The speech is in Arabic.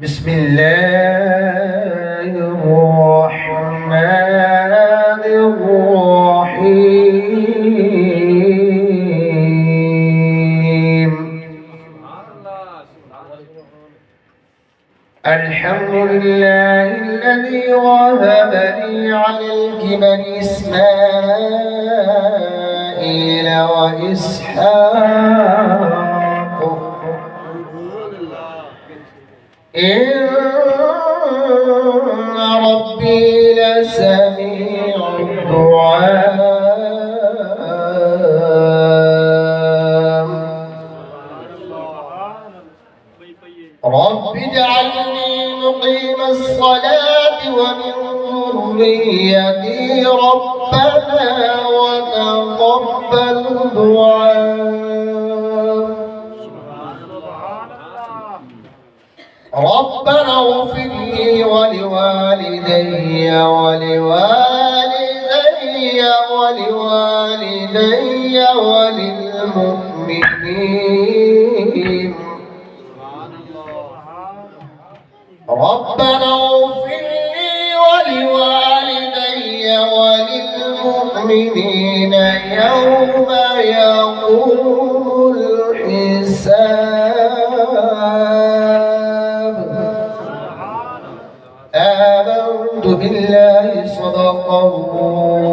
بسم الله الرحمن الرحيم. الحمد لله الذي وهب لي على الكبر إسماعيل وإسحاق إن ربي لسميع الدعاء. رب اجعلني مقيم الصلاة ومن ذريتي ربنا وتقبل دعاء. ربنا اغفر لي ولوالدي وللمؤمنين. ربنا اغفر لي ولوالدي وللمؤمنين يوم يقوم الحساب. آمنت بالله صدق الله